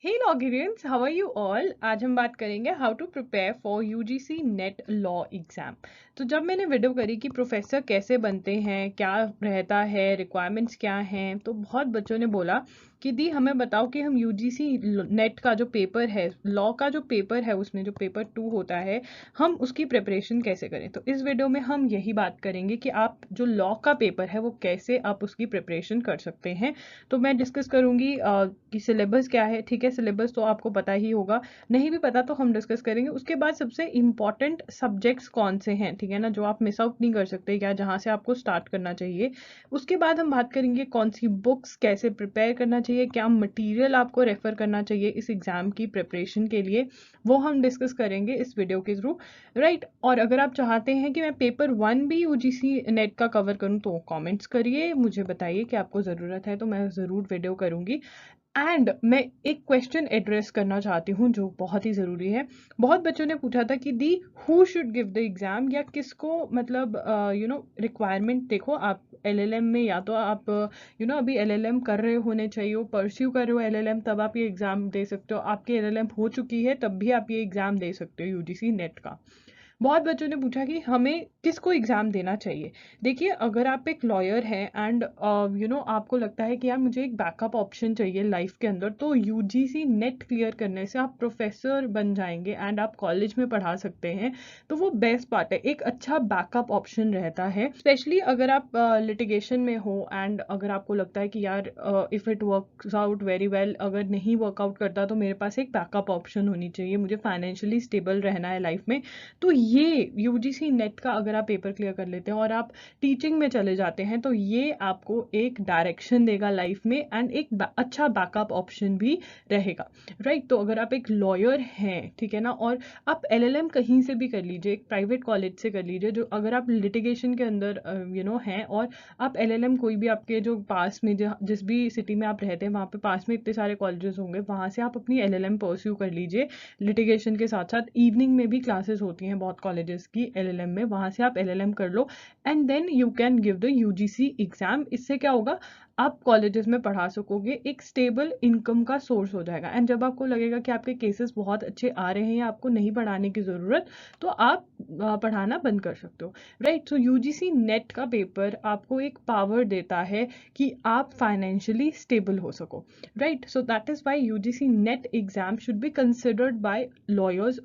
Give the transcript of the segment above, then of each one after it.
Hey logirians, how are you all. आज हम बात करेंगे how to prepare for UGC NET law exam. तो जब मैंने वीडियो करी कि प्रोफेसर कैसे बनते हैं, क्या रहता है, रिक्वायरमेंट्स क्या हैं, तो बहुत बच्चों ने बोला कि दी हमें बताओ कि हम यूजीसी नेट का जो पेपर है, लॉ का जो पेपर है, उसमें जो पेपर 2 होता है, हम उसकी प्रिपरेशन कैसे करें। तो इस वीडियो में हम यही बात करेंगे कि आप जो लॉ का पेपर है वो कैसे आप उसकी प्रिपरेशन कर सकते हैं। तो मैं डिस्कस करूंगी कि सिलेबस क्या है। ठीक है, सिलेबस तो आपको पता ही होगा, नहीं भी पता तो हम डिस्कस करेंगे। उसके बाद सबसे इंपॉर्टेंट सब्जेक्ट्स कौन से हैं, ठीक है ना, जो आप मिस आउट नहीं कर सकते, क्या जहाँ से आपको स्टार्ट करना चाहिए। उसके बाद हम बात करेंगे कौन सी बुक्स कैसे प्रिपेयर करना चाहिए, क्या मटेरियल आपको रेफर करना चाहिए इस एग्जाम की प्रिपरेशन के लिए, वो हम डिस्कस करेंगे इस वीडियो के थ्रू। राइट, और अगर आप चाहते हैं कि मैं पेपर 1 भी यूजीसी नेट का कवर करूं तो कमेंट्स करिए, मुझे बताइए कि आपको ज़रूरत है, तो मैं ज़रूर वीडियो करूंगी। एंड मैं एक क्वेश्चन एड्रेस करना चाहती हूँ जो बहुत ही ज़रूरी है। बहुत बच्चों ने पूछा था कि the who should give the exam, या किसको, मतलब रिक्वायरमेंट देखो, आप एलएलएम में या तो आप अभी एलएलएम कर रहे होने चाहिए, परस्यू कर रहे हो एलएलएम, तब आप ये एग्ज़ाम दे सकते हो। आपकी एलएलएम हो चुकी है तब भी आप ये एग्ज़ाम दे सकते हो यूजीसी नेट का। बहुत बच्चों ने पूछा कि हमें किसको एग्जाम देना चाहिए। देखिए, अगर आप एक लॉयर हैं एंड आपको लगता है कि यार मुझे एक बैकअप ऑप्शन चाहिए लाइफ के अंदर, तो यूजीसी नेट क्लियर करने से आप प्रोफेसर बन जाएंगे एंड आप कॉलेज में पढ़ा सकते हैं। तो वो बेस्ट पार्ट है, एक अच्छा बैकअप ऑप्शन रहता है, स्पेशली अगर आप लिटिगेशन में हो एंड अगर आपको लगता है कि यार if it works out very well, अगर नहीं वर्कआउट करता तो मेरे पास एक बैकअप ऑप्शन होनी चाहिए, मुझे फाइनेंशियली स्टेबल रहना है लाइफ में। तो ये यूजीसी नेट का अगर आप पेपर क्लियर कर लेते हैं और आप टीचिंग में चले जाते हैं तो ये आपको एक डायरेक्शन देगा लाइफ में एंड एक अच्छा बैकअप ऑप्शन भी रहेगा। राइट, तो अगर आप एक लॉयर हैं, ठीक है ना, और आप एलएलएम कहीं से भी कर लीजिए, एक प्राइवेट कॉलेज से कर लीजिए, जो अगर आप लिटिगेशन के अंदर हैं, और आप एलएलएम कोई भी आपके जो पास में जिस भी सिटी में आप रहते हैं वहाँ पे पास में इतने सारे कॉलेजेस होंगे, वहाँ से आप अपनी एलएलएम परस्यू कर लीजिए। लिटिगेशन के साथ साथ इवनिंग में भी क्लासेस होती हैं बहुत कॉलेजेस की एलएलएम में, वहाँ से आप एलएलएम कर लो and then you can give the UGC exam. इससे क्या होगा, आप कॉलेजेस में पढ़ा सकोगे, एक स्टेबल इनकम का सोर्स हो जाएगा। एंड जब आपको लगेगा कि आपके केसेस बहुत अच्छे आ रहे हैं या आपको नहीं पढ़ाने की ज़रूरत, तो आप पढ़ाना बंद कर सकते हो। राइट, सो यूजीसी नेट का पेपर आपको एक पावर देता है कि आप फाइनेंशियली स्टेबल हो सको। Right, so that is why UGC net exam should be considered bye lawyers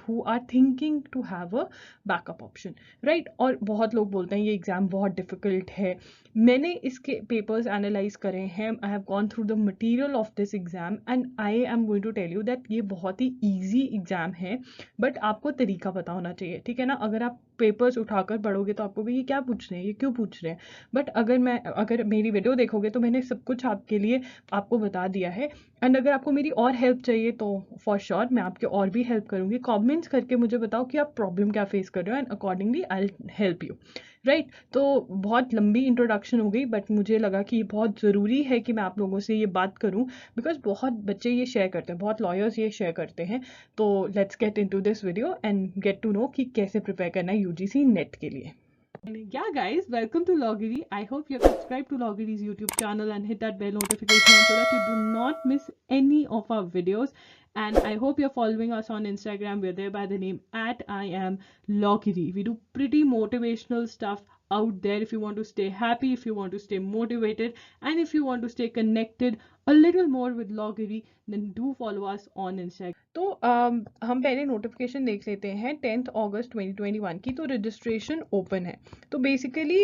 who are thinking to have a backup option. Right, और बहुत लोग बोलते हैं ये एग्जाम बहुत डिफिकल्ट है। मैंने इसके पेपर्स एनालाइज करे हैं, I have gone through the material of this exam and I am going to tell you that ये बहुत ही ईजी एग्जाम है, बट आपको तरीका पता होना चाहिए। ठीक है ना, अगर आप पेपर्स उठाकर पढ़ोगे तो आपको भी ये क्या पूछ रहे हैं, ये क्यों पूछ रहे हैं, बट अगर मेरी वीडियो देखोगे तो मैंने सब कुछ आपके लिए आपको बता दिया है। एंड अगर आपको मेरी और हेल्प चाहिए तो फॉर श्योर मैं आपके और भी हेल्प करूंगी। कमेंट्स करके मुझे बताओ कि आप प्रॉब्लम क्या फेस कर रहे हो and accordingly I will help you. Right, तो बहुत लंबी इंट्रोडक्शन हो गई, बट मुझे लगा कि ये बहुत ज़रूरी है कि मैं आप लोगों से ये बात करूं, बिकॉज बहुत बच्चे ये शेयर करते हैं, बहुत लॉयर्स ये शेयर करते हैं। तो let's get into this video and get to know कि कैसे प्रिपेयर करना है यूजीसी नेट के लिए। Yeah, guys, welcome to Loggery. I hope you have subscribed to Loggery's YouTube channel and hit that bell notification so that you do not miss any of our videos. And I hope you're following us on Instagram. We're there by the name at I am Loggery. We do pretty motivational stuff out there if you want to stay happy, if you want to stay motivated, and if you want to stay connected a little more with Loggery, then do follow us on Instagram. तो हम पहले notification देख लेते हैं 10 अगस्त 2021 की। तो registration open है। तो बेसिकली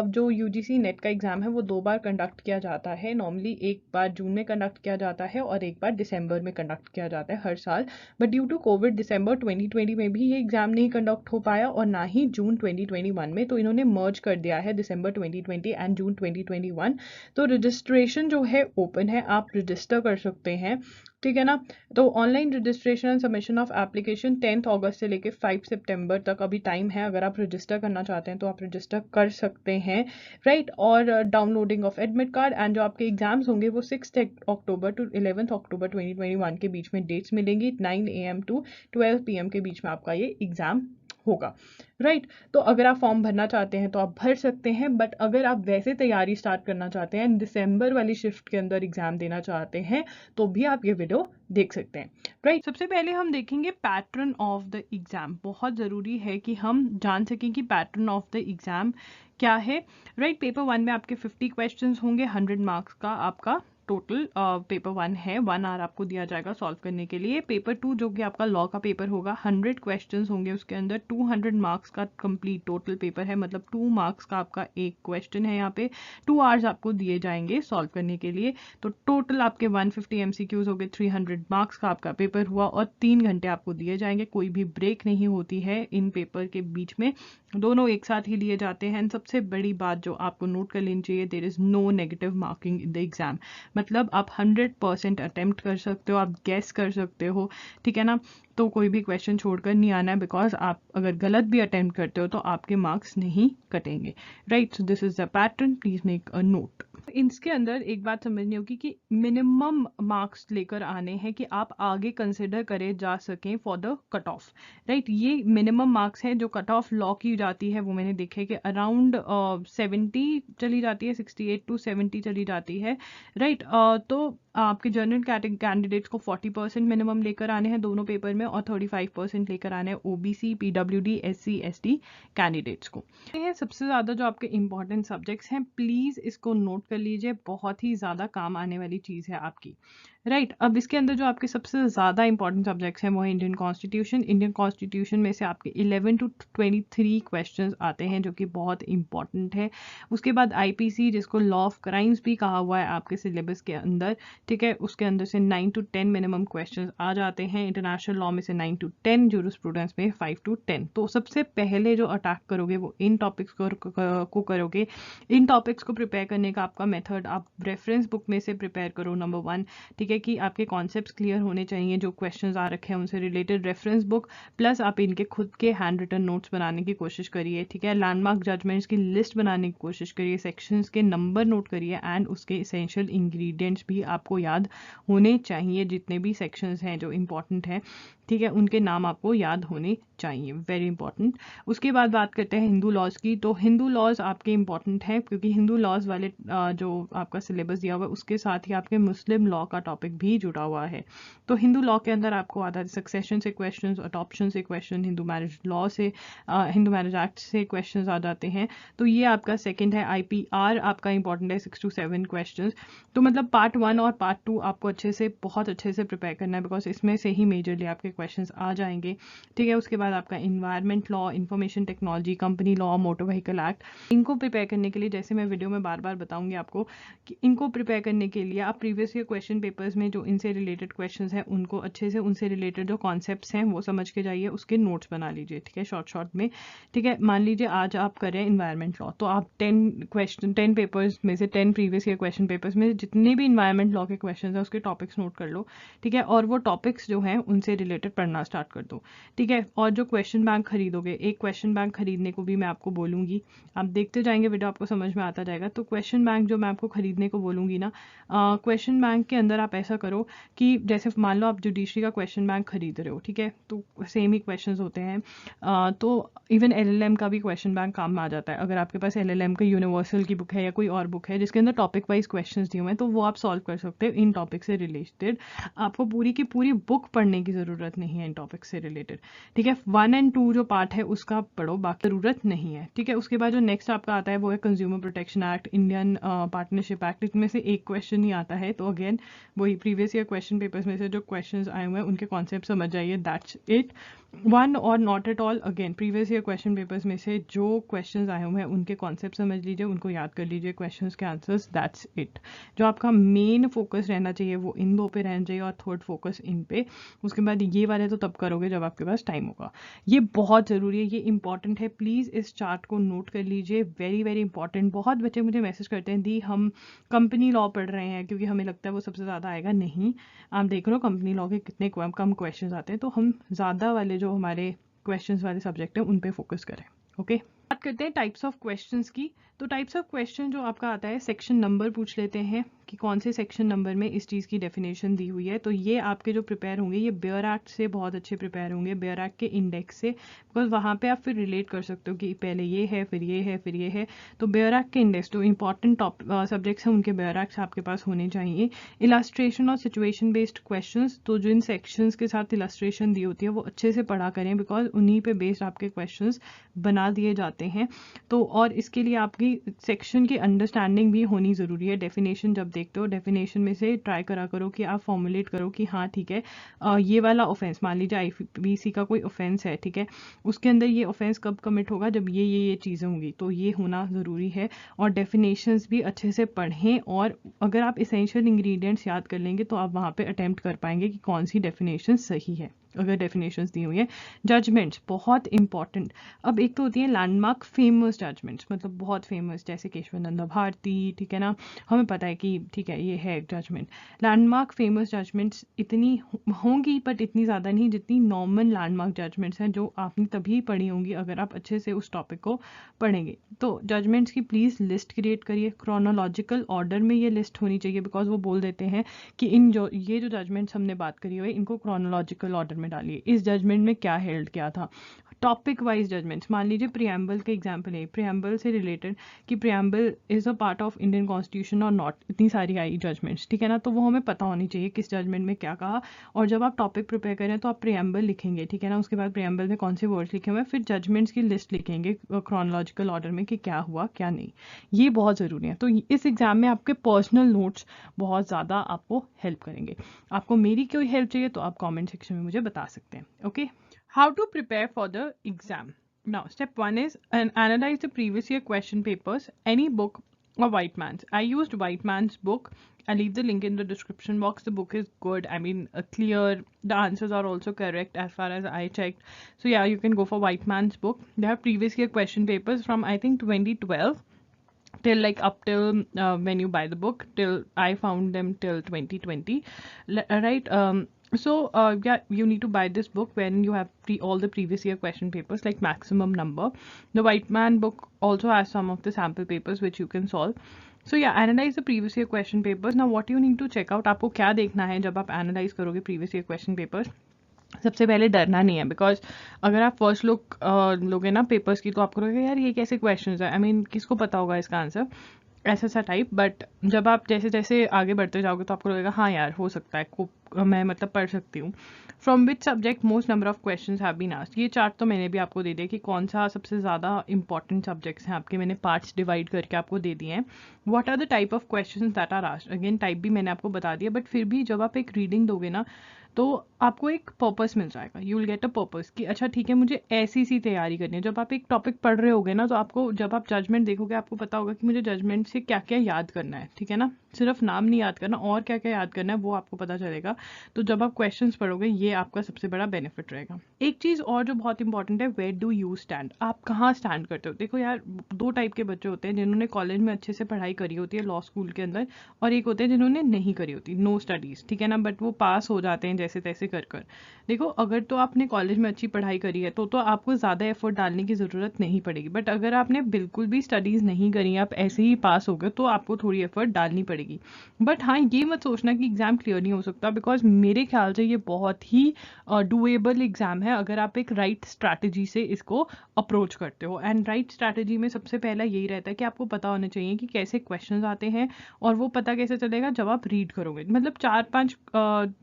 जो यूजीसी नेट का एग्ज़ाम है वो 2 बार कंडक्ट किया जाता है। नॉर्मली एक बार जून में कंडक्ट किया जाता है और एक बार दिसंबर में कंडक्ट किया जाता है हर साल, बट ड्यू टू कोविड दिसंबर 2020 में भी ये एग्ज़ाम नहीं कंडक्ट हो पाया और ना ही जून 2021 में, तो इन्होंने मर्ज कर दिया है दिसंबर 2020 एंड जून 2021। तो रजिस्ट्रेशन जो है ओपन है, आप रजिस्टर कर सकते हैं। ठीक है ना, तो online registration and submission of application 10 अगस्त से लेके 5 सितंबर तक अभी टाइम है। अगर आप रजिस्टर करना चाहते हैं तो आप रजिस्टर कर सकते हैं। राइट, और downloading of admit card and जो आपके एग्जाम्स होंगे वो 6 अक्टूबर टू 11 अक्टूबर 2021 के बीच में डेट्स मिलेंगी। 9 AM टू 12 PM के बीच में आपका ये एग्ज़ाम होगा, राइट। तो अगर आप फॉर्म भरना चाहते हैं तो आप भर सकते हैं, बट अगर आप वैसे तैयारी स्टार्ट करना चाहते हैं, दिसंबर वाली शिफ्ट के अंदर एग्जाम देना चाहते हैं, तो भी आप ये वीडियो देख सकते हैं, राइट। सबसे पहले हम देखेंगे पैटर्न ऑफ द एग्जाम। बहुत ज़रूरी है कि हम जान सकें कि पैटर्न ऑफ द एग्जाम क्या है, राइट। पेपर 1 में आपके 50 क्वेश्चंस होंगे, 100 मार्क्स का आपका टोटल पेपर 1 है, 1 आवर आपको दिया जाएगा सॉल्व करने के लिए। पेपर 2 जो कि आपका लॉ का पेपर होगा, 100 क्वेश्चंस होंगे उसके अंदर, 200 मार्क्स का कंप्लीट टोटल पेपर है, मतलब 2 मार्क्स का आपका एक क्वेश्चन है। यहाँ पे 2 आवर्स आपको दिए जाएंगे सॉल्व करने के लिए, तो टोटल आपके 150 MCQs हो गए, 300 मार्क्स का आपका पेपर हुआ, और 3 घंटे आपको दिए जाएंगे। कोई भी ब्रेक नहीं होती है इन पेपर के बीच में, दोनों एक साथ ही लिए जाते हैं। सबसे बड़ी बात जो आपको नोट कर लेनी चाहिए, there is no negative marking in the exam. मतलब आप 100% अटेम्प्ट कर सकते हो, आप गैस कर सकते हो, ठीक है ना। तो कोई भी क्वेश्चन छोड़कर नहीं आना है, बिकॉज आप अगर गलत भी अटेम्प्ट करते हो तो आपके मार्क्स नहीं कटेंगे, right. So this is the pattern, please make a note. इसके अंदर एक बात समझनी होगी कि मिनिमम मार्क्स लेकर आने हैं कि आप आगे कंसिडर करे जा सकें for the cut off, right. ये मिनिमम मार्क्स है। जो कट ऑफ लॉ की जाती है वो मैंने देखे कि अराउंड 70 चली जाती है, 68 to 70 चली जाती है, राइट। तो आपके जनरल कैंडिडेट्स को 40% मिनिमम लेकर आने हैं दोनों पेपर में, और 35% लेकर आने हैं OBC, PWD, SC, ST candidates को। ये है सबसे ज़्यादा जो आपके इंपॉर्टेंट सब्जेक्ट्स हैं, प्लीज़ इसको नोट कर लीजिए, बहुत ही ज़्यादा काम आने वाली चीज़ है आपकी, राइट। अब इसके अंदर जो आपके सबसे ज़्यादा इंपॉर्टेंट सब्जेक्ट्स हैं वो है इंडियन कॉन्स्टिट्यूशन। इंडियन कॉन्स्टिट्यूशन में से आपके 11 to 23 क्वेश्चंस आते हैं, जो कि बहुत इंपॉर्टेंट है। उसके बाद आईपीसी, जिसको लॉ ऑफ क्राइम्स भी कहा हुआ है आपके सिलेबस के अंदर, ठीक है, उसके अंदर से 9 to 10 मिनिमम क्वेश्चंस आ जाते हैं। इंटरनेशनल लॉ में से 9 to 10, जूरिस्प्रूडेंस में 5 to 10। तो सबसे पहले जो अटैक करोगे वो इन टॉपिक्स को करोगे। इन टॉपिक्स को प्रिपेयर करने का आपका मेथड, आप रेफरेंस बुक में से प्रिपेयर करो, नंबर 1, ठीक है, कि आपके कॉन्सेप्ट्स क्लियर होने चाहिए, जो क्वेश्चंस आ रखे हैं उनसे रिलेटेड रेफरेंस बुक, प्लस आप इनके खुद के हैंड रिटन नोट्स बनाने की कोशिश करिए, ठीक है। लैंडमार्क जजमेंट्स की लिस्ट बनाने की कोशिश करिए, सेक्शंस के नंबर नोट करिए, एंड उसके इसेंशियल इंग्रेडिएंट्स भी आपको याद होने चाहिए। जितने भी सेक्शंस हैं जो इंपॉर्टेंट हैं, ठीक है, उनके नाम आपको याद होने चाहिए, वेरी इंपॉर्टेंट। उसके बाद बात करते हैं हिंदू लॉज की। तो हिंदू लॉज आपके इंपॉर्टेंट हैं, क्योंकि हिंदू लॉज वाले जो आपका सिलेबस दिया हुआ है उसके साथ ही आपके मुस्लिम लॉ का टॉपिक भी जुड़ा हुआ है। तो हिंदू लॉ के अंदर आपको आता है सक्सेशन से क्वेश्चन, अडॉप्शन से क्वेश्चन, हिंदू मैरिज लॉ से, हिंदू मैरिज एक्ट से क्वेश्चन आ जाते हैं। तो ये आपका सेकेंड है। IPR आपका इंपॉर्टेंट है, 6 to 7 क्वेश्चन। तो मतलब पार्ट 1 और पार्ट 2 आपको अच्छे से, बहुत अच्छे से प्रिपेयर करना है, बिकॉज इसमें से ही मेजरली आपके क्वेश्चंस आ जाएंगे, ठीक है। उसके बाद आपका environment law, information technology, company law, motor vehicle act. इनको प्रिपेयर करने के लिए, जैसे मैं वीडियो में बार बार बताऊंगी आपको, कि इनको प्रिपेयर करने के लिए आप प्रीवियस ईयर क्वेश्चन पेपर्स में जो इनसे रिलेटेड क्वेश्चंस हैं उनको अच्छे से, उनसे रिलेटेड जो कॉन्सेप्ट्स हैं वो समझ के जाइए, उसके नोट्स बना लीजिए, ठीक है, शॉर्ट में, ठीक है। मान लीजिए आज आप कर रहे हैं इन्वायरमेंट लॉ, तो आप 10 पेपर्स में से, 10 प्रीवियस ईयर क्वेश्चन पेपर्स में जितने भी इन्वायरमेंट लॉ के क्वेश्चन हैं उसके टॉपिक्स नोट कर लो, ठीक है, और वो टॉपिक्स जो हैं उनसे रिलेटेड पढ़ना स्टार्ट कर दो, ठीक है। और जो क्वेश्चन बैंक खरीदोगे, एक क्वेश्चन बैंक खरीदने को भी मैं आपको बोलूँगी, आप देखते जाएंगे वीडियो, आपको समझ में आता जाएगा। तो क्वेश्चन बैंक जो मैं आपको खरीदने को बोलूँगी ना, क्वेश्चन बैंक के अंदर आप ऐसा करो कि जैसे मान लो आप जुडिशरी का क्वेश्चन बैंक खरीद रहे हो, ठीक है, तो सेम ही क्वेश्चंस होते हैं। तो इवन LLM का भी क्वेश्चन बैंक काम में आ जाता है। अगर आपके पास LLM का यूनिवर्सल की बुक है या कोई और बुक है जिसके अंदर टॉपिक वाइज क्वेश्चंस दिए हुए हैं, तो वो आप सॉल्व कर सकते हो इन टॉपिक से रिलेटेड। आपको पूरी की पूरी बुक पढ़ने की ज़रूरत नहीं है इन टॉपिक से रिलेटेड, ठीक है। 1 and 2 जो पार्ट है उसका पढ़ो, बाकी ज़रूरत नहीं है, ठीक है। उसके बाद जो नेक्स्ट आपका आता है वो है consumer protection act, Indian partnership act. इसमें से एक क्वेश्चन ही आता है, तो अगेन वही प्रीवियस ईयर क्वेश्चन पेपर्स में से जो क्वेश्चंस आए हुए हैं उनके कॉन्सेप्ट समझ जाइए, दैट्स इट। 1 और not at all, again previous year question papers में से जो क्वेश्चंस आए हुए हैं उनके कॉन्सेप्ट समझ लीजिए, उनको याद कर लीजिए, क्वेश्चंस के आंसर्स, दैट्स इट। जो आपका मेन फोकस रहना चाहिए वो इन 2 पे रहना चाहिए, और थर्ड फोकस इन पे। उसके बाद ये वाले तो तब करोगे जब आपके पास टाइम होगा। ये बहुत ज़रूरी है, ये इंपॉर्टेंट है, प्लीज़ इस चार्ट को नोट कर लीजिए, वेरी वेरी इंपॉर्टेंट। बहुत बच्चे मुझे मैसेज करते हैं, दी हम कंपनी लॉ पढ़ रहे हैं क्योंकि हमें लगता है वो सबसे ज़्यादा आएगा। नहीं, आप देख लो कंपनी लॉ के कितने कम क्वेश्चंस आते हैं, तो हम ज़्यादा वाले जो हमारे क्वेश्चंस वाले सब्जेक्ट हैं उन पे फोकस करें, ओके। बात करते हैं टाइप्स ऑफ क्वेश्चंस की। तो टाइप्स ऑफ क्वेश्चन जो आपका आता है, सेक्शन नंबर पूछ लेते हैं, कि कौन से सेक्शन नंबर में इस चीज़ की डेफिनेशन दी हुई है। तो ये आपके जो प्रिपेयर होंगे ये बेयर एक्ट से बहुत अच्छे प्रिपेयर होंगे, बेयर एक्ट के इंडेक्स से, बिकॉज वहाँ पे आप फिर रिलेट कर सकते हो कि पहले ये है फिर ये है फिर ये है। तो बेयर एक्ट के इंडेक्स जो इंपॉर्टेंट सब्जेक्ट्स हैं उनके बेयर एक्ट्स आपके पास होने चाहिए। इलास्ट्रेशन और सिचुएशन बेस्ड क्वेश्चंस, तो जो इन सेक्शंस के साथ इलास्ट्रेशन दी होती है वो अच्छे से पढ़ा करें, बिकॉज उन्हीं पे बेस्ड आपके क्वेश्चंस बना दिए जाते हैं। तो और इसके लिए आपकी सेक्शन की अंडरस्टैंडिंग भी होनी ज़रूरी है। डेफिनेशन जब देखते हो डेफिनेशन में से ट्राई करा करो कि आप फॉर्मुलेट करो कि हाँ ठीक है ये वाला ऑफेंस, मान लीजिए आईपीसी का कोई ऑफेंस है, ठीक है, उसके अंदर ये ऑफेंस कब कमिट होगा, जब ये चीज़ें होंगी, तो ये होना ज़रूरी है। और डेफिनेशंस भी अच्छे से पढ़ें, और अगर आप इसेंशियल इंग्रेडिएंट्स याद कर लेंगे तो आप वहाँ पे अटेम्प्ट कर पाएंगे कि कौन सी डेफिनेशन सही है अगर डेफिनेशंस दी हुई है। जजमेंट्स बहुत इंपॉर्टेंट। अब एक तो होती है लैंडमार्क फेमस जजमेंट्स, मतलब बहुत फेमस, जैसे केशवानंद भारती, ठीक है ना, हमें पता है कि ठीक है ये है जजमेंट। लैंडमार्क फेमस जजमेंट्स इतनी होंगी बट इतनी ज़्यादा नहीं जितनी नॉर्मल लैंडमार्क जजमेंट्स हैं जो आपने तभी पढ़ी होंगी अगर आप अच्छे से उस टॉपिक को पढ़ेंगे। तो जजमेंट्स की प्लीज़ लिस्ट क्रिएट करिए, क्रोनोलॉजिकल ऑर्डर में ये लिस्ट होनी चाहिए, बिकॉज वो बोल देते हैं कि ये जो जजमेंट्स हमने बात करी हुई है इनको क्रोनोलॉजिकल ऑर्डर में डालिए, इस जजमेंट में क्या हेल्ड किया था। टॉपिक वाइज जजमेंट्स, मान लीजिए प्रियम्बल के एग्जाम्पल है, प्रियम्बल से रिलेटेड कि preamble is a part of Indian constitution और नॉट, इतनी सारी आई जजमेंट्स, ठीक है ना, तो वो हमें पता होनी चाहिए किस जजमेंट में क्या कहा। और जब आप टॉपिक प्रिपेयर करें तो आप प्रियम्बल लिखेंगे, ठीक है ना, उसके बाद प्रियम्बल में कौन से वर्ड्स लिखे हुए हैं, फिर जजमेंट्स की लिस्ट लिखेंगे क्रोनोलॉजिकल ऑर्डर में कि क्या हुआ क्या नहीं। ये बहुत ज़रूरी है। तो इस एग्जाम में आपके पर्सनल नोट्स बहुत ज़्यादा आपको हेल्प करेंगे। आपको मेरी कोई हेल्प चाहिए तो आप कमेंट सेक्शन में मुझे बता सकते हैं। Okay, how to prepare for the exam. Now, step 1 is analyze the previous year question papers, any book or Whiteman's. I used Whiteman's book. I'll leave the link in the description box. The book is good. I mean, clear. The answers are also correct as far as I checked. So yeah, you can go for Whiteman's book. They have previous year question papers from I think 2012 till like up till when you buy the book, till I found them till 2020, right? So yeah, you need to buy this book when you have all the previous year question papers, like maximum number. The Whiteman book also has some of the sample papers which you can solve. So yeah, analyze the previous year question papers. Now what you need to check out, आपको क्या देखना है जब आप analyze करोगे previous year question papers? सबसे पहले डरना नहीं है, बिकॉज अगर आप फर्स्ट लुक लोगे ना पेपर्स की तो आपको लगेगा यार ये कैसे क्वेश्चंस है, आई मीन किसको पता होगा इसका आंसर, ऐसा सा टाइप। बट जब आप जैसे जैसे आगे बढ़ते जाओगे तो आपको लगेगा हाँ यार हो सकता है मैं मतलब पढ़ सकती हूँ। From which subject most number of questions have been asked, ये चार्ट तो मैंने भी आपको दे दिया कि कौन सा सबसे ज़्यादा इंपॉर्टेंट सब्जेक्ट्स हैं आपके, मैंने पार्ट्स डिवाइड करके आपको दे दिए हैं। What are the type of questions that are asked, again type भी मैंने आपको बता दिया, बट फिर भी जब आप एक रीडिंग दोगे ना तो आपको एक पर्पस मिल जाएगा, you will get a purpose कि अच्छा ठीक है मुझे ऐसी सी तैयारी करनी है। जब आप एक टॉपिक पढ़ रहे होगे ना तो आपको जब आप जजमेंट देखोगे आपको पता होगा कि मुझे जजमेंट से क्या क्या याद करना है, ठीक है ना, सिर्फ नाम नहीं याद करना और क्या क्या याद करना है वो आपको पता चलेगा। तो जब आप क्वेश्चंस पढ़ोगे ये आपका सबसे बड़ा बेनिफिट रहेगा। एक चीज़ और जो बहुत इंपॉर्टेंट है, वेयर डू यू स्टैंड, आप कहाँ स्टैंड करते हो। देखो यार, दो टाइप के बच्चे होते हैं, जिन्होंने कॉलेज में अच्छे से पढ़ाई करी होती है लॉ स्कूल के अंदर, और एक होते हैं जिन्होंने नहीं करी होती, नो स्टडीज़, ठीक है ना, बट वो पास हो जाते हैं जैसे तैसे कर कर। देखो अगर तो आपने कॉलेज में अच्छी पढ़ाई करी है तो आपको ज़्यादा एफर्ट डालने की ज़रूरत नहीं पड़ेगी, बट अगर आपने बिल्कुल भी स्टडीज़ नहीं करी, आप ऐसे ही पास हो गए, तो आपको थोड़ी एफर्ट डालनी पड़ेगी। बट हाँ, ये मत सोचना कि एग्ज़ाम क्लियर नहीं हो सकता, बिकॉज मेरे ख्याल से ये बहुत ही डूएबल एग्ज़ाम है अगर आप एक राइट स्ट्रैटेजी से इसको अप्रोच करते हो। एंड राइट स्ट्रैटेजी में सबसे पहला यही रहता है कि आपको पता होना चाहिए कि कैसे क्वेश्चंस आते हैं, और वो पता कैसे चलेगा जब आप रीड करोगे। मतलब 4-5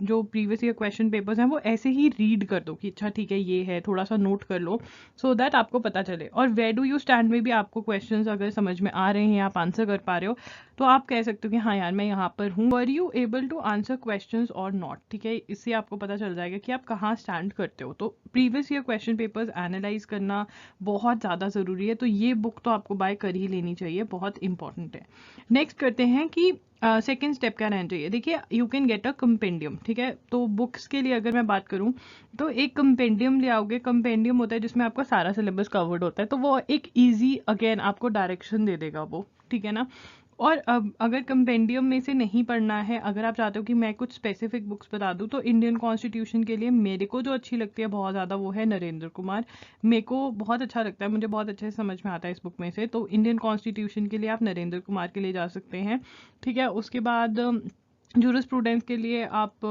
जो प्रीवियस ईयर क्वेश्चन पेपर्स हैं वो ऐसे ही रीड कर दो कि अच्छा ठीक है ये है, थोड़ा सा नोट कर लो सो दैट आपको पता चले। और वेयर डू यू स्टैंड में भी आपको क्वेश्चंस अगर समझ में आ रहे हैं, आप आंसर कर पा रहे हो, तो आप कह सकते हो कि हाँ यार मैं यहाँ पर हूँ। Were you able to answer questions और नॉट, ठीक है, इससे आपको पता चल जाएगा कि आप कहाँ स्टैंड करते हो। तो previous year question papers analyse करना बहुत ज़्यादा ज़रूरी है, तो ये बुक तो आपको बाय कर ही लेनी चाहिए, बहुत इंपॉर्टेंट है। नेक्स्ट करते हैं कि सेकेंड स्टेप क्या रहना चाहिए। देखिए, you can get a compendium, ठीक है, तो बुक्स के लिए अगर मैं बात करूँ तो एक कंपेंडियम ले आओगे। कंपेंडियम होता है जिसमें आपका सारा सिलेबस कवर्ड होता है, तो वो एक ईजी अगेन आपको डायरेक्शन दे देगा वो, ठीक है ना। और अब अगर कंपेंडियम में से नहीं पढ़ना है, अगर आप चाहते हो कि मैं कुछ स्पेसिफिक बुक्स बता दूं, तो इंडियन कॉन्स्टिट्यूशन के लिए मेरे को जो अच्छी लगती है बहुत ज़्यादा वो है नरेंद्र कुमार। मेरे को बहुत अच्छा लगता है, मुझे बहुत अच्छे से समझ में आता है इस बुक में से। तो इंडियन कॉन्स्टिट्यूशन के लिए आप नरेंद्र कुमार के लिए जा सकते हैं, ठीक है। उसके बाद जूरिस्प्रूडेंस के लिए आप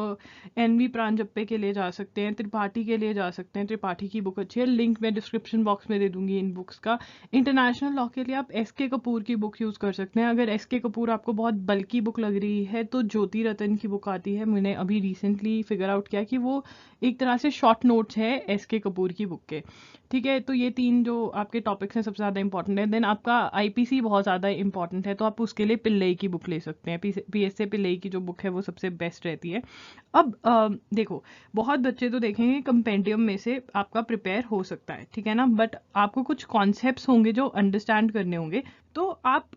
एन.वी. प्रांजप्पे के लिए जा सकते हैं, त्रिपाठी के लिए जा सकते हैं, त्रिपाठी की बुक अच्छी है, लिंक मैं डिस्क्रिप्शन बॉक्स में दे दूंगी इन बुक्स का। इंटरनेशनल लॉ के लिए आप एस.के. कपूर की बुक यूज़ कर सकते हैं। अगर एस.के. कपूर आपको बहुत बल्कि बुक लग रही है तो ज्योति रतन की बुक आती है, मैंने अभी रिसेंटली फिगर आउट किया कि वो एक तरह से शॉर्ट नोट्स है एस.के. कपूर की बुक के, ठीक है। तो ये 3 जो आपके टॉपिक्स हैं सबसे ज़्यादा इंपॉर्टेंट है। देन आपका आईपीसी बहुत ज़्यादा इंपॉर्टेंट है, तो आप उसके लिए पिल्लई की बुक ले सकते हैं। पीएसए पिल्लई की जो बुक है वो सबसे बेस्ट रहती है। अब देखो, बहुत बच्चे तो देखेंगे कंपेंडियम में से आपका प्रिपेयर हो सकता है, ठीक है ना, बट आपको कुछ कॉन्सेप्ट्स होंगे जो अंडरस्टैंड करने होंगे। तो आप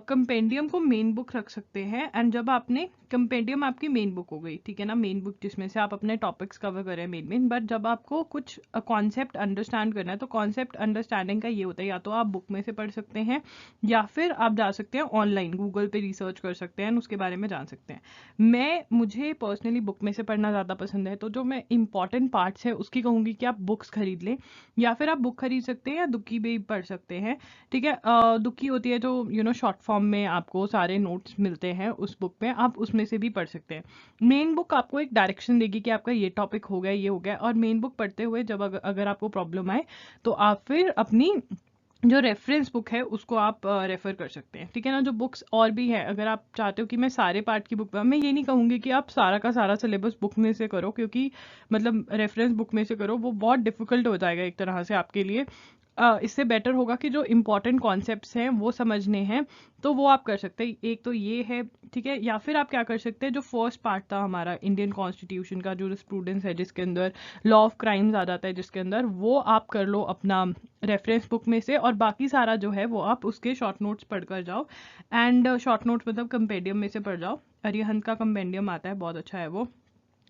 कंपेंडियम को मेन बुक रख सकते हैं, एंड जब आपने कंपेंडियम आपकी मेन बुक हो गई, ठीक है ना, मेन बुक जिसमें से आप अपने टॉपिक्स कवर करें मेन, बट जब आपको कुछ कॉन्सेप्ट अंडरस्टैंड करना है, तो कॉन्सेप्ट अंडरस्टैंडिंग का ये होता है, या तो आप बुक में से पढ़ सकते हैं या फिर आप जा सकते हैं ऑनलाइन गूगल पे रिसर्च कर सकते हैं, उसके बारे में जान सकते हैं। मुझे पर्सनली बुक में से पढ़ना ज़्यादा पसंद है, तो जो मैं इंपॉर्टेंट पार्ट्स है उसकी कहूँगी कि आप बुक्स खरीद लें, या फिर आप बुक खरीद सकते हैं या दुक्की भी पढ़ सकते हैं, ठीक है। दुक्की होती है जो शॉर्ट फॉर्म में आपको सारे नोट्स मिलते हैं उस बुक में, आप उसमें से भी पढ़ सकते हैं। मेन बुक आपको एक डायरेक्शन देगी कि आपका ये टॉपिक हो गया, ये हो गया, और मेन बुक पढ़ते हुए जब अगर आपको प्रॉब्लम आए तो आप फिर अपनी जो रेफरेंस बुक है उसको आप रेफर कर सकते हैं, ठीक है ना। जो बुक्स और भी है, अगर आप चाहते हो कि मैं सारे पार्ट की बुक, मैं ये नहीं कहूँगी कि आप सारा का सारा सिलेबस बुक में से करो, क्योंकि मतलब रेफरेंस बुक में से करो वो बहुत डिफिकल्ट हो जाएगा एक तरह से आपके लिए। इससे बेटर होगा कि जो इम्पोर्टेंट कॉन्सेप्ट्स हैं वो समझने हैं, तो वो आप कर सकते हैं। एक तो ये है, ठीक है। या फिर आप क्या कर सकते हैं, जो फर्स्ट पार्ट था हमारा इंडियन कॉन्स्टिट्यूशन का, जो स्टूडेंट्स है जिसके अंदर लॉ ऑफ क्राइम्स आ जाता है जिसके अंदर, वो आप कर लो अपना रेफरेंस बुक में से, और बाकी सारा जो है वो आप उसके शॉर्ट नोट्स पढ़ कर जाओ। एंड शॉर्ट नोट्स मतलब कंपेंडियम में से पढ़ जाओ, अरिहंत का कंपेंडियम आता है, बहुत अच्छा है वो,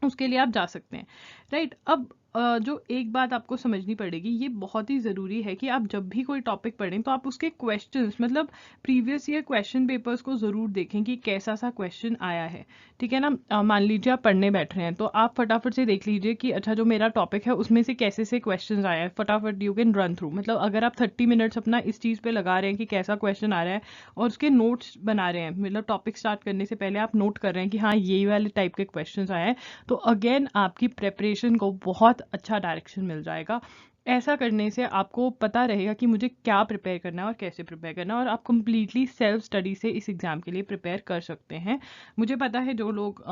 उसके लिए आप जा सकते हैं, राइट। अब जो एक बात आपको समझनी पड़ेगी, ये बहुत ही ज़रूरी है कि आप जब भी कोई टॉपिक पढ़ें तो आप उसके क्वेश्चंस, मतलब प्रीवियस ईयर क्वेश्चन पेपर्स को ज़रूर देखें कि कैसा सा क्वेश्चन आया है, ठीक है ना। मान लीजिए आप पढ़ने बैठ रहे हैं, तो आप फटाफट से देख लीजिए कि अच्छा जो मेरा टॉपिक है उसमें से कैसे से क्वेश्चन आया है, फटाफट यू कैन रन थ्रू। मतलब अगर आप 30 मिनट्स अपना इस चीज़ पे लगा रहे हैं कि कैसा क्वेश्चन आ रहा है, और उसके नोट्स बना रहे हैं, मतलब टॉपिक स्टार्ट करने से पहले आप नोट कर रहे हैं कि हाँ ये वाले टाइप के क्वेश्चन आए हैं, तो अगेन आपकी प्रेपरेशन को बहुत अच्छा डायरेक्शन मिल जाएगा। ऐसा करने से आपको पता रहेगा कि मुझे क्या प्रिपेयर करना है और कैसे प्रिपेयर करना है, और आप कंप्लीटली सेल्फ स्टडी से इस एग्ज़ाम के लिए प्रिपेयर कर सकते हैं। मुझे पता है जो लोग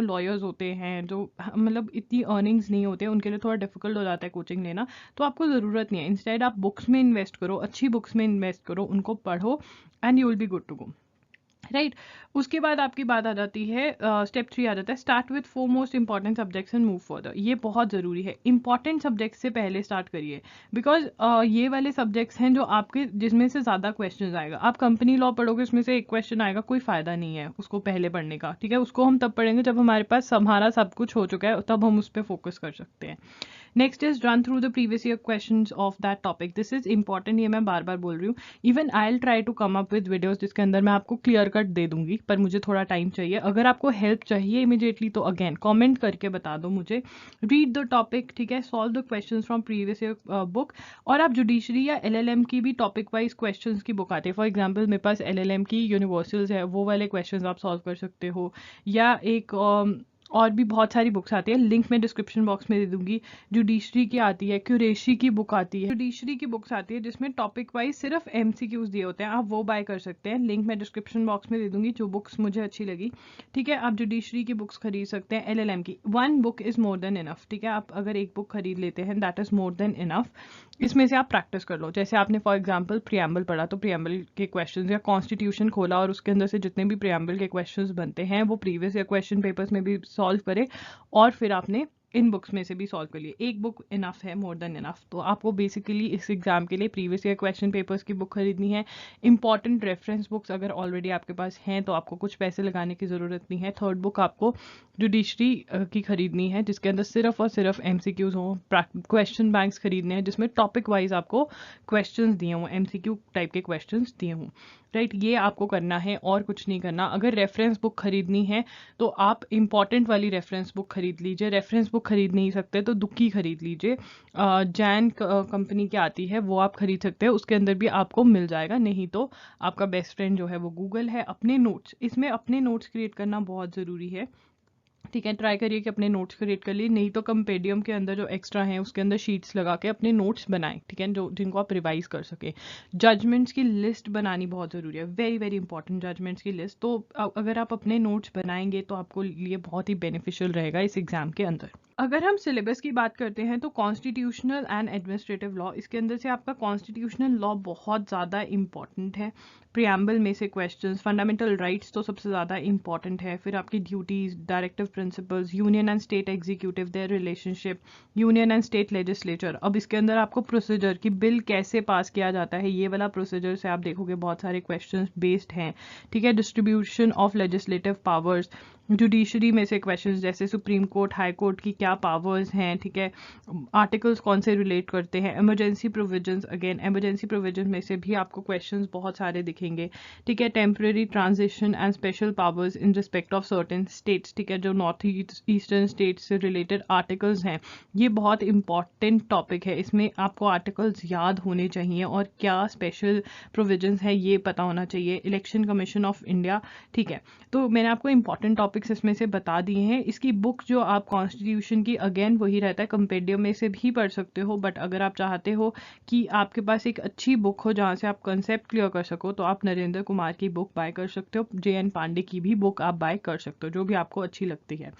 लॉयर्स होते हैं, जो मतलब इतनी अर्निंग्स नहीं होते, उनके लिए थोड़ा डिफिकल्ट हो जाता है कोचिंग लेना, तो आपको ज़रूरत नहीं है। इंस्टेड आप बुक्स में इन्वेस्ट करो, अच्छी बुक्स में इन्वेस्ट करो, उनको पढ़ो, and you will be good to go, right. उसके बाद आपकी बात आ जाती है, स्टेप 3 आ जाता है, start with 4 most important subjects and move further. ये बहुत ज़रूरी है, इंपॉर्टेंट सब्जेक्ट्स से पहले स्टार्ट करिए, बिकॉज ये वाले सब्जेक्ट्स हैं जो आपके जिसमें से ज़्यादा क्वेश्चन आएगा। आप कंपनी लॉ पढ़ोगे, उसमें से एक क्वेश्चन आएगा, कोई फ़ायदा नहीं है उसको पहले पढ़ने का, ठीक है। उसको हम तब पढ़ेंगे जब हमारे पास हमारा सब कुछ हो चुका है, तब हम उस पर फोकस कर सकते हैं। Next is run through the previous year questions of that topic. This is important, ये मैं बार बार बोल रही हूँ। Even I will try to come up with videos जिसके अंदर मैं आपको क्लियर कट दे दूंगी, पर मुझे थोड़ा टाइम चाहिए। अगर आपको हेल्प चाहिए इमीडिएटली तो अगेन कमेंट करके बता दो मुझे। रीड द टॉपिक, ठीक है, solve the questions from previous year book. और आप जुडिशरी या एलएलएम की भी टॉपिक वाइज क्वेश्चंस की बुक आती है, फॉर एग्जांपल मेरे पास एलएलएम की यूनिवर्सल्स है, वो वाले क्वेश्चंस आप सॉल्व कर सकते हो। या एक और भी बहुत सारी बुक्स आती है, लिंक मैं डिस्क्रिप्शन बॉक्स में दे दूंगी। जुडिशरी की आती है, क्यूरेशी की बुक आती है, जुडिशरी की बुक्स आती है जिसमें टॉपिक वाइज सिर्फ एमसीक्यूज दिए होते हैं, आप वो बाय कर सकते हैं। लिंक मैं डिस्क्रिप्शन बॉक्स में दे दूंगी, जो बुक्स मुझे अच्छी लगी, ठीक है। आप जुडिशरी की बुक्स खरीद सकते हैं, एलएलएम की। 1 book is more than enough, ठीक है। आप अगर एक बुक खरीद लेते हैं that is more than enough. इसमें से आप प्रैक्टिस कर लो। जैसे आपने फॉर एग्जाम्पल प्रियम्बल पढ़ा, तो प्रियम्बल के क्वेश्चंस, या कॉन्स्टिट्यूशन खोला और उसके अंदर से जितने भी प्रियम्बल के क्वेश्चंस बनते हैं वो प्रीवियस ईयर क्वेश्चन पेपर्स में भी सॉल्व करे, और फिर आपने इन बुक्स में से भी सॉल्व कर लिए। एक बुक इनफ है, मोर देन इनफ। तो आपको बेसिकली इस एग्जाम के लिए प्रीवियस ईयर क्वेश्चन पेपर्स की बुक खरीदनी है। इंपॉर्टेंट रेफरेंस बुक्स अगर ऑलरेडी आपके पास हैं तो आपको कुछ पैसे लगाने की ज़रूरत नहीं है। थर्ड बुक आपको जुडिशरी की खरीदनी है जिसके अंदर सिर्फ और सिर्फ एमसीक्यूज हों। क्वेश्चन बैंक्स खरीदने हैं जिसमें टॉपिक वाइज आपको क्वेश्चंस दिए हों, एमसीक्यू टाइप के क्वेश्चंस दिए हों। राइट, ये आपको करना है और कुछ नहीं करना। अगर रेफरेंस बुक खरीदनी है तो आप इंपॉर्टेंट वाली रेफरेंस बुक खरीद लीजिए। रेफरेंस बुक खरीद नहीं सकते तो दुक्की खरीद लीजिए, जैन कंपनी की आती है वो आप खरीद सकते हैं, उसके अंदर भी आपको मिल जाएगा। नहीं तो आपका बेस्ट फ्रेंड जो है वो गूगल है। अपने नोट्स, इसमें अपने नोट्स क्रिएट करना बहुत ज़रूरी है, ठीक है। ट्राई करिए कि अपने नोट्स क्रिएट कर लिए, नहीं तो कंपेडियम के अंदर जो एक्स्ट्रा है उसके अंदर शीट्स लगा के अपने नोट्स बनाएं, ठीक है, जो जिनको आप रिवाइज कर सके। जजमेंट्स की लिस्ट बनानी बहुत ज़रूरी है, वेरी वेरी इंपॉर्टेंट जजमेंट्स की लिस्ट। तो अगर आप अपने नोट्स बनाएंगे तो आपको लिए बहुत ही बेनिफिशियल रहेगा इस एग्जाम के अंदर। अगर हम सिलेबस की बात करते हैं तो कॉन्स्टिट्यूशनल एंड एडमिनिस्ट्रेटिव लॉ, इसके अंदर से आपका कॉन्स्टिट्यूशनल लॉ बहुत ज़्यादा इंपॉर्टेंट है। प्रियम्बल में से क्वेश्चंस, फंडामेंटल राइट्स तो सबसे ज़्यादा इंपॉर्टेंट है, फिर आपकी duties, directive principles, union and state executive, their relationship, union and state legislature. अब इसके अंदर आपको प्रोसीजर की बिल कैसे पास किया जाता है, ये वाला प्रोसीजर से आप देखोगे बहुत सारे क्वेश्चंस बेस्ड हैं, ठीक है। Distribution of legislative powers, judiciary में से क्वेश्चंस जैसे सुप्रीम कोर्ट, हाई कोर्ट की क्या पावर्स हैं, ठीक है। आर्टिकल्स कौन से रिलेट करते हैं, emergency provisions, again emergency provision में से भी आपको क्वेश्चंस बहुत सारे दिखेंगे, ठीक है। Temporary transition and special powers in respect of certain states, ठीक है, जो नॉर्थ ईस्टर्न स्टेट्स से रिलेटेड आर्टिकल्स हैं, ये बहुत इंपॉर्टेंट टॉपिक है। इसमें आपको आर्टिकल्स याद होने चाहिए और क्या स्पेशल प्रोविजंस है ये पता होना चाहिए। इलेक्शन कमीशन ऑफ इंडिया, ठीक है। तो मैंने आपको इंपॉर्टेंट टॉपिक्स इसमें से बता दिए हैं। इसकी बुक जो आप कॉन्स्टिट्यूशन की, अगेन वही रहता है, कंपेडियम में से भी पढ़ सकते हो, बट अगर आप चाहते हो कि आपके पास एक अच्छी बुक हो जहाँ से आप कंसेप्ट क्लियर कर सको तो आप नरेंद्र कुमार की बुक बाय कर सकते हो, JN पांडे की भी बुक आप बाय कर सकते हो, जो भी आपको अच्छी लगती है।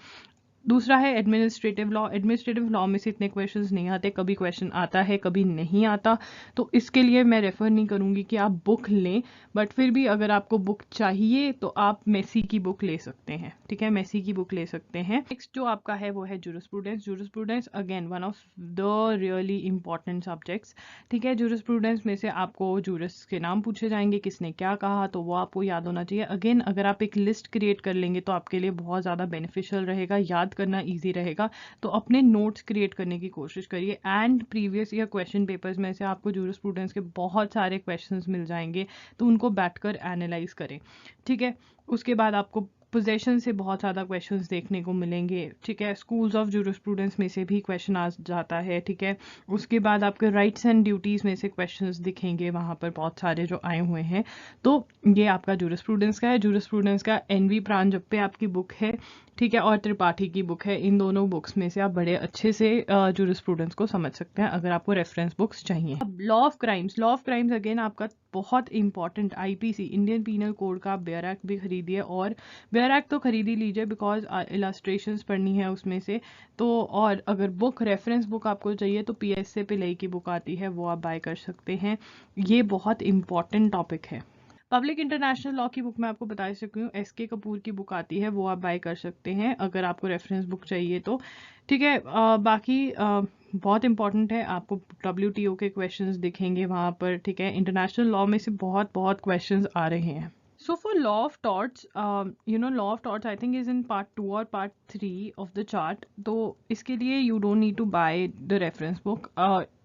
दूसरा है एडमिनिस्ट्रेटिव लॉ। एडमिनिस्ट्रेटिव लॉ में से इतने क्वेश्चंस नहीं आते, कभी क्वेश्चन आता है कभी नहीं आता, तो इसके लिए मैं रेफर नहीं करूंगी कि आप बुक लें, बट फिर भी अगर आपको बुक चाहिए तो आप मेसी की बुक ले सकते हैं, ठीक है, मेसी की बुक ले सकते हैं। नेक्स्ट जो आपका है वो है jurisprudence. Jurisprudence again one of the really important subjects, ठीक है। जूरिस्प्रूडेंस में से आपको जूरिस के नाम पूछे जाएंगे, किसने क्या कहा, तो वो आपको याद होना चाहिए। अगेन अगर आप एक लिस्ट क्रिएट कर लेंगे तो आपके लिए बहुत ज़्यादा बेनिफिशियल रहेगा, याद करना इजी रहेगा। तो अपने नोट्स क्रिएट करने की कोशिश करिए, and previous year question papers में से आपको जूरिस्प्रूडेंस के बहुत सारे क्वेश्चंस मिल जाएंगे, तो उनको बैठकर एनालाइज करें, ठीक है। उसके बाद आपको पोजेशन से बहुत ज़्यादा क्वेश्चंस देखने को मिलेंगे, ठीक है। स्कूल्स ऑफ जूरिस्प्रूडेंस में से भी क्वेश्चन आ जाता है, ठीक है। उसके बाद आपके राइट्स एंड ड्यूटीज़ में से क्वेश्चंस दिखेंगे, वहाँ पर बहुत सारे जो आए हुए हैं। तो ये आपका जूरिस्प्रूडेंस का है। जूरिस्प्रूडेंस का NV प्रांजपे आपकी बुक है, ठीक है, और त्रिपाठी की बुक है। इन दोनों बुक्स में से आप बड़े अच्छे से जूरिस्प्रूडेंस को समझ सकते हैं अगर आपको रेफरेंस बुक्स चाहिए। अब law of crimes. Law of crimes again आपका बहुत important, IPC, Indian penal code का बेयर एक्ट भी खरीदिए, और बेयर एक्ट तो खरीद ही लीजिए बिकॉज इलस्ट्रेशंस पढ़नी है उसमें से। तो और अगर बुक, रेफरेंस बुक आपको चाहिए तो PSA पिल्लई की बुक आती है, वो आप बाय कर सकते हैं। ये बहुत इंपॉर्टेंट टॉपिक है। पब्लिक इंटरनेशनल लॉ की बुक मैं आपको बता सकती हूँ, SK कपूर की बुक आती है, वो आप बाय कर सकते हैं अगर आपको रेफरेंस बुक चाहिए तो, ठीक है। बाकी बहुत इंपॉर्टेंट है, आपको WTO के क्वेश्चंस दिखेंगे वहाँ पर, ठीक है। इंटरनेशनल लॉ में से बहुत बहुत क्वेश्चंस आ रहे हैं। So for law of torts, law of torts I think is in part 2 or part 3 of the chart. तो इसके लिए you don't need to buy the reference book.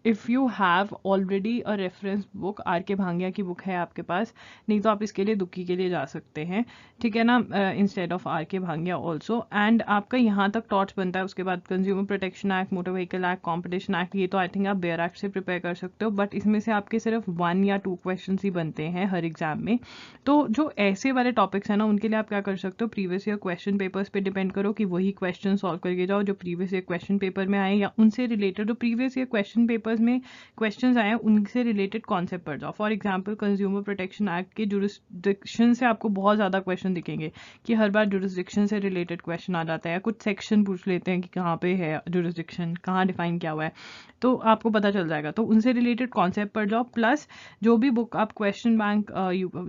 If you have already a reference book, RK भांगिया की book है आपके पास, नहीं तो आप इसके लिए दुक्की के लिए जा सकते हैं, ठीक है ना, इंस्टेड ऑफ RK भांगिया ऑल्सो। एंड आपका यहाँ तक टॉर्च बनता है, उसके बाद consumer protection act, motor vehicle act, competition act, ये तो आई थिंक आप बेयर एक्ट से प्रिपेयर कर सकते हो, बट इसमें से आपके सिर्फ 1 या 2 क्वेश्चन ही बनते हैं हर एग्जाम में। तो जो ऐसे वाले टॉपिक्स हैं ना, उनके लिए आप क्या कर सकते हो, प्रीवियस ईयर क्वेश्चन पेपर्स पे डिपेंड करो कि वही क्वेश्चन सॉल्व करके जाओ जो प्रीवियस ईयर क्वेश्चन पेपर में आए, या उनसे रिलेटेड जो प्रीवियस ईयर क्वेश्चन पेपर्स में क्वेश्चंस आए हैं उनसे रिलेटेड कॉन्सेप्ट पढ़ जाओ। For example consumer protection act के जुरिस्डिक्शन से आपको बहुत ज़्यादा क्वेश्चन दिखेंगे कि हर बार जुरिस्डिक्शन से रिलेटेड क्वेश्चन आ जाता है, या कुछ सेक्शन पूछ लेते हैं कि कहाँ पे है जुरिस्डिक्शन, कहाँ डिफाइन किया हुआ है, तो आपको पता चल जाएगा। तो उनसे रिलेटेड कॉन्सेप्ट पढ़ जाओ, प्लस जो भी बुक आप क्वेश्चन बैंक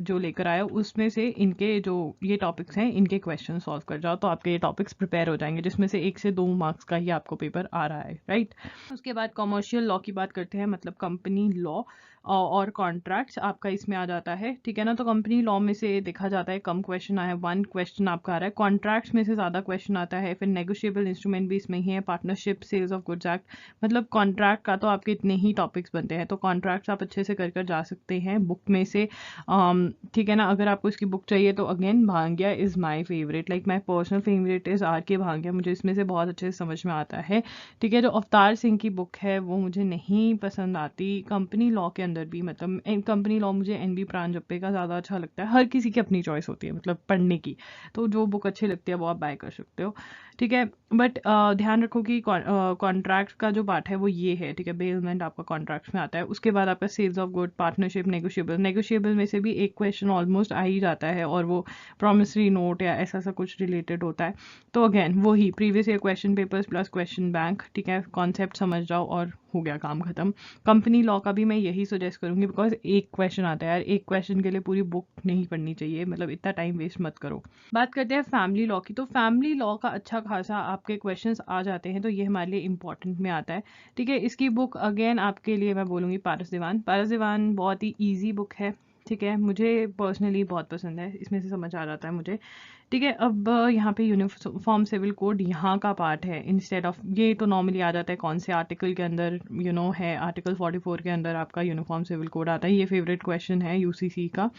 जो लेकर आए हो उसमें से इनके जो ये टॉपिक्स हैं इनके क्वेश्चन सॉल्व कर जाओ, तो आपके ये टॉपिक्स प्रिपेयर हो जाएंगे, जिसमें से 1 से 2 मार्क्स का ही आपको पेपर आ रहा है, राइट। उसके बाद कॉमर्शियल लॉ की बात करते हैं, मतलब कंपनी लॉ। और कॉन्ट्रैक्ट्स आपका इसमें आ जाता है, ठीक है ना। तो कंपनी लॉ में से देखा जाता है कम क्वेश्चन आया, 1 क्वेश्चन आपका आ रहा है। कॉन्ट्रैक्ट्स में से ज़्यादा क्वेश्चन आता है। फिर नेगोशिएबल इंस्ट्रूमेंट भी इसमें ही है, partnership, sales of goods act, मतलब कॉन्ट्रैक्ट का तो आपके इतने ही टॉपिक्स बनते हैं। तो कॉन्ट्रैक्ट्स आप अच्छे से कर जा सकते हैं बुक में से, ठीक है ना। अगर आपको इसकी बुक चाहिए तो again Bhangya is my favourite, like my personal favourite is R K Bhangya, मुझे इसमें से बहुत अच्छे से समझ में आता है, ठीक है। जो अवतार सिंह की बुक है वो मुझे नहीं पसंद आती। कंपनी लॉ के अंदर भी, मतलब कंपनी लॉ मुझे NB प्राणजप्पे का ज़्यादा अच्छा लगता है। हर किसी की अपनी चॉइस होती है मतलब पढ़ने की, तो जो बुक अच्छी लगती है वो आप बाय कर सकते हो, ठीक है। बट ध्यान रखो कि कॉन्ट्रैक्ट का जो पार्ट है वो ये है, ठीक है। बेलमेंट आपका कॉन्ट्रैक्ट में आता है। उसके बाद आपका sales of good, partnership, negotiable में से भी एक क्वेश्चन ऑलमोस्ट आ ही जाता है, और वो प्रॉमिसरी नोट या ऐसा सा कुछ रिलेटेड होता है। तो अगेन वही previous year question papers plus question bank, ठीक है। कॉन्सेप्ट समझ जाओ और हो गया काम खत्म। कंपनी लॉ का भी मैं यही सजेस्ट करूंगी, बिकॉज एक क्वेश्चन आता है यार, एक क्वेश्चन के लिए पूरी बुक नहीं पढ़नी चाहिए, मतलब इतना टाइम वेस्ट मत करो। बात करते हैं फैमिली लॉ की। तो फैमिली लॉ का अच्छा खासा आपके क्वेश्चंस आ जाते हैं, तो ये हमारे लिए इंपॉर्टेंट में आता है, ठीक है। इसकी बुक अगेन आपके लिए मैं बोलूँगी पारस दीवान बहुत ही ईजी बुक है, ठीक है। मुझे पर्सनली बहुत पसंद है, इसमें से समझ आ जाता है मुझे, ठीक है। अब यहाँ पे यूनिफॉर्म सिविल कोड यहाँ का पार्ट है इंस्टेड ऑफ, ये तो नॉर्मली आ जाता है कौन से आर्टिकल के अंदर, है आर्टिकल 44 के अंदर आपका यूनिफॉर्म सिविल कोड आता है। ये फेवरेट क्वेश्चन है UCC का,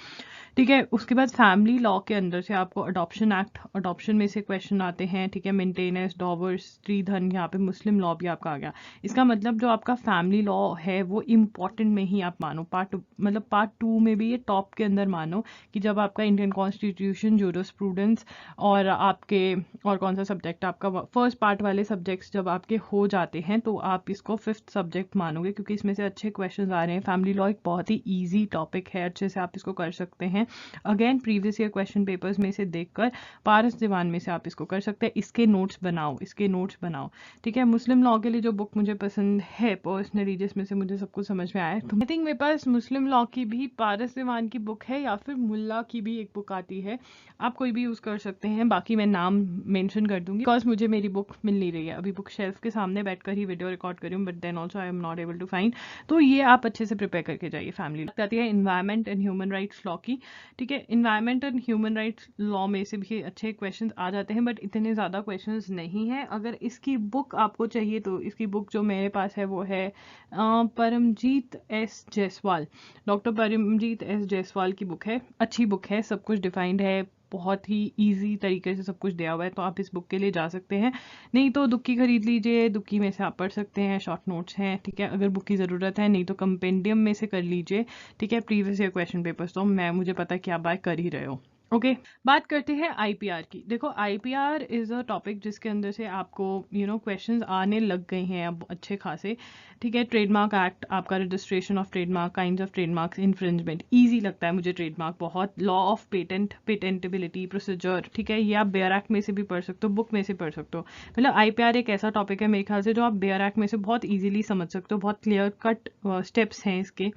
ठीक है। उसके बाद फैमिली लॉ के अंदर से आपको अडॉप्शन एक्ट, अडॉप्शन में से क्वेश्चन आते हैं, ठीक है। मेंटेनेंस, डॉवर्स, स्त्रीधन, यहाँ पे मुस्लिम लॉ भी आपका आ गया। इसका मतलब जो आपका फैमिली लॉ है वो इम्पॉर्टेंट में ही आप मानो, पार्ट 2 में भी ये टॉप के अंदर मानो, कि जब आपका इंडियन कॉन्स्टिट्यूशन, जूरिस्प्रूडेंस और आपके और कौन सा सब्जेक्ट आपका फर्स्ट पार्ट वाले सब्जेक्ट्स जब आपके हो जाते हैं तो आप इसको 5th सब्जेक्ट मानोगे, क्योंकि इसमें से अच्छे क्वेश्चन आ रहे हैं। फैमिली लॉ एक बहुत ही ईजी टॉपिक है, अच्छे से आप इसको कर सकते हैं। Again previous year question papers में से देखकर, पारस दीवान में से आप इसको कर सकते हैं। इसके नोट्स बनाओ, ठीक है। मुस्लिम लॉ के लिए जो बुक मुझे पसंद है पर्सनली, जिसमें से मुझे सब कुछ समझ में आया, तो आई थिंक मेरे पास मुस्लिम लॉ की भी पारस दीवान की बुक है, या फिर मुल्ला की भी एक बुक आती है, आप कोई भी यूज़ कर सकते हैं। बाकी मैं नाम मेंशन कर दूंगी, बिकॉज मुझे मेरी बुक मिल नहीं रही है अभी, बुक शेल्फ के सामने बैठकर ही वीडियो रिकॉर्ड कर रही हूँ, but then also I am not able to find. तो ये आप अच्छे से प्रिपेयर करके जाइए। फैमिली आती है environment and human rights law की, ठीक है। Environment and human rights law में से भी अच्छे क्वेश्चन आ जाते हैं, बट इतने ज़्यादा क्वेश्चन नहीं है। अगर इसकी बुक आपको चाहिए तो इसकी बुक जो मेरे पास है वो है Paramjit S Jaiswal, doctor Paramjit S Jaiswal की बुक है। अच्छी बुक है, सब कुछ डिफाइंड है, बहुत ही इजी तरीके से सब कुछ दिया हुआ है, तो आप इस बुक के लिए जा सकते हैं। नहीं तो दुक्की खरीद लीजिए, दुक्की में से आप पढ़ सकते हैं, शॉर्ट नोट्स हैं, ठीक है, अगर बुक की ज़रूरत है। नहीं तो कंपेंडियम में से कर लीजिए, ठीक है। प्रीवियस ईयर क्वेश्चन पेपर्स तो मुझे पता है कि आप बाय कर ही रहे हो, ओके। बात करते हैं IPR की। देखो IPR इज़ अ टॉपिक जिसके अंदर से आपको क्वेश्चंस आने लग गए हैं अब अच्छे खासे, ठीक है। ट्रेडमार्क एक्ट, आपका registration of trademark, kinds of trademarks, infringement, easy लगता है मुझे ट्रेडमार्क बहुत। लॉ ऑफ पेटेंटेबिलिटी प्रोसीजर, ठीक है, ये आप बेयर एक्ट में से भी पढ़ सकते हो, बुक में से पढ़ सकते हो। मतलब IPR एक ऐसा टॉपिक है मेरे ख्याल से जो आप बेयर एक्ट में से बहुत ईजिली समझ सकते हो, बहुत क्लियर कट स्टेप्स हैं इसके,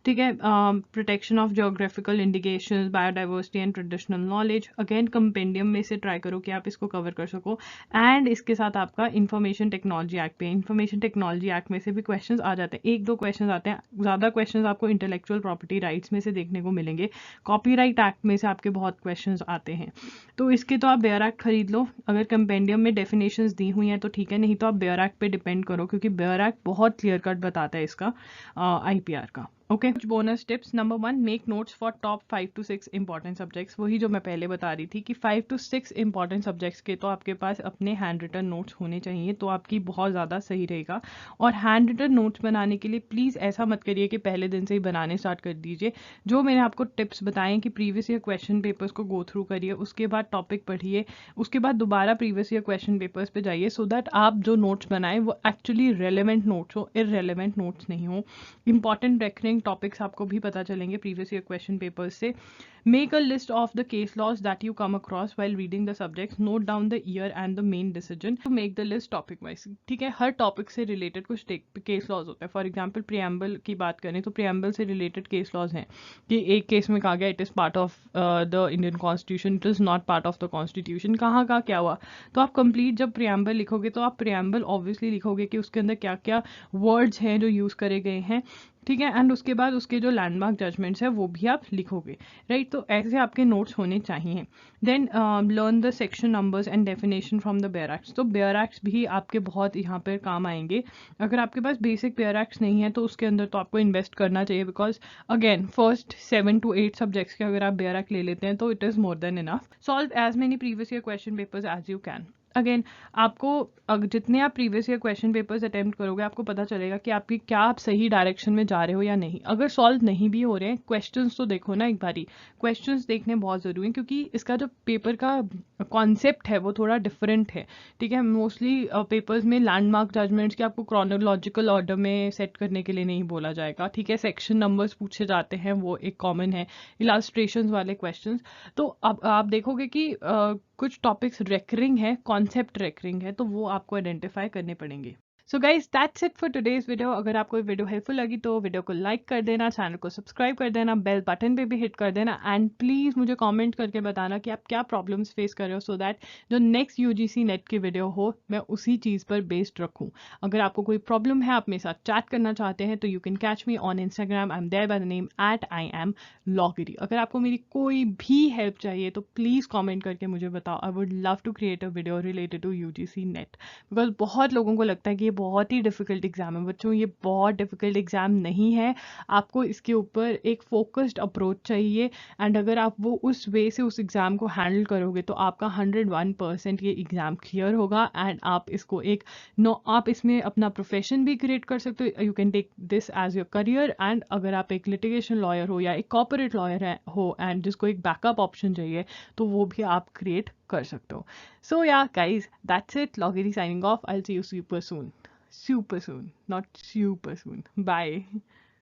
ठीक है। Protection of geographical indications, biodiversity and traditional knowledge, again compendium में से ट्राई करो कि आप इसको कवर कर सको। एंड इसके साथ आपका इंफॉर्मेशन टेक्नोलॉजी एक्ट पे, इंफॉर्मेशन टेक्नोलॉजी एक्ट में से भी क्वेश्चंस आ जाते हैं, 1-2 क्वेश्चंस आते हैं, ज़्यादा क्वेश्चंस आपको इंटेलेक्चुअल प्रॉपर्टी राइट्स में से देखने को मिलेंगे। कॉपीराइट एक्ट में से आपके बहुत क्वेश्चंस आते हैं, तो इसके तो आप बेयर एक्ट खरीद लो। अगर कंपेंडियम में डेफिनेशंस दी हुई हैं तो ठीक है, नहीं तो आप बेयर एक्ट पे डिपेंड करो, क्योंकि बेयर एक्ट बहुत क्लियर कट बताता है इसका IPR का, ओके। कुछ bonus tips. Number 1, make notes for top 5 to 6 important subjects. वही जो मैं पहले बता रही थी कि 5 to 6 इंपॉर्टेंट सब्जेक्ट्स के तो आपके पास अपने हैंड रिटन नोट्स होने चाहिए, तो आपकी बहुत ज़्यादा सही रहेगा। और हैंड रिटन नोट्स बनाने के लिए प्लीज़ ऐसा मत करिए कि पहले दिन से ही बनाने स्टार्ट कर दीजिए। जो मैंने आपको टिप्स बताएं कि प्रीवियस ईयर क्वेश्चन पेपर्स को गो थ्रू करिए, उसके बाद टॉपिक पढ़िए, उसके बाद दोबारा प्रीवियस ईयर क्वेश्चन पेपर्स पे जाइए, सो दैट आप जो नोट्स बनाएं वो एक्चुअली रेलेवेंट नोट्स हो, इररेलेवेंट नोट्स नहीं हो। इंपॉर्टेंट रेकरिंग टॉपिक्स आपको भी पता चलेंगे प्रीवियस ईयर क्वेश्चन पेपर्स से। Make a list of the case laws that you come across while reading the subjects, note down the year and the main decision to make the list topic wise, ठीक है। हर topic से related कुछ case laws होता है। For example preamble की बात करें तो प्रियम्बल से रिलेटेड केस लॉज हैं कि एक केस में कहा गया it is part of the Indian constitution, it is not part of the constitution, कहाँ का क्या हुआ। तो आप कंप्लीट जब प्रियम्बल लिखोगे तो आप प्रियम्बल ऑब्वियसली लिखोगे कि उसके अंदर क्या क्या वर्ड्स हैं जो यूज़ करे गए हैं, ठीक है, एंड उसके बाद उसके जो लैंडमार्क जजमेंट्स है वो भी आप लिखोगे, राइट। तो ऐसे आपके नोट्स होने चाहिए। Then learn the section numbers and definition from the bare acts. तो बेयर एक्ट्स भी आपके बहुत यहाँ पर काम आएंगे। अगर आपके पास बेसिक बेयर एक्ट्स नहीं है तो उसके अंदर तो आपको इन्वेस्ट करना चाहिए, because again first 7 to 8 subjects के अगर आप बेयर एक्ट ले लेते हैं तो it is more than enough. Solve as many previous year question papers as you can. Again आपको जितने आप previous year question papers attempt करोगे आपको पता चलेगा कि आपकी क्या आप सही डायरेक्शन में जा रहे हो या नहीं। अगर सॉल्व नहीं भी हो रहे हैं क्वेश्चंस तो देखो ना एक बारी, क्वेश्चंस देखने बहुत ज़रूरी है, क्योंकि इसका जो पेपर का कॉन्सेप्ट है वो थोड़ा डिफरेंट है। ठीक है, मोस्टली पेपर्स में लैंडमार्क जजमेंट्स के आपको क्रोनोलॉजिकल ऑर्डर में सेट करने के लिए नहीं बोला जाएगा। ठीक है, सेक्शन नंबर्स पूछे जाते हैं, वो एक कॉमन है, इलास्ट्रेशंस वाले क्वेश्चंस। तो अब आप देखोगे कि कुछ टॉपिक्स रेकरिंग है, कॉन्सेप्ट रेकरिंग है, तो वो आपको आइडेंटिफाई करने पड़ेंगे। So guys that's it for today's video. अगर आपको वीडियो हेल्पफुल लगी तो वीडियो को लाइक कर देना, चैनल को सब्सक्राइब कर देना, बेल बटन पे भी हिट कर देना, एंड प्लीज़ मुझे कमेंट करके बताना कि आप क्या प्रॉब्लम्स फेस कर रहे हो, सो दैट जो नेक्स्ट यूजीसी नेट की वीडियो हो मैं उसी चीज़ पर बेस्ड रखूँ। अगर आपको कोई प्रॉब्लम है, आप मेरे साथ चैट करना चाहते हैं, तो you can catch me on Instagram. I am there by the name @IAM_Logiri। अगर आपको मेरी कोई भी हेल्प चाहिए तो प्लीज़ कॉमेंट करके मुझे बताओ। I would love to create a video related to UGC NET, because बहुत लोगों को लगता है कि ये बहुत ही डिफिकल्ट एग्जाम है। बच्चों, ये बहुत डिफिकल्ट एग्जाम नहीं है। आपको इसके ऊपर एक फोकस्ड अप्रोच चाहिए, एंड अगर आप वो उस वे से उस एग्जाम को हैंडल करोगे तो आपका 101% ये एग्जाम क्लियर होगा, एंड आप इसको एक आप इसमें अपना प्रोफेशन भी क्रिएट कर सकते हो। You can take this as your career, and अगर आप एक लिटिगेशन लॉयर हो या एक कॉर्पोरेट लॉयर हो एंड जिसको एक बैकअप ऑप्शन चाहिए, तो वो भी आप क्रिएट कर सकते हो। So yeah, guys, that's it. Logiri signing off. I'll see you super soon. Super soon. Not super soon. Bye.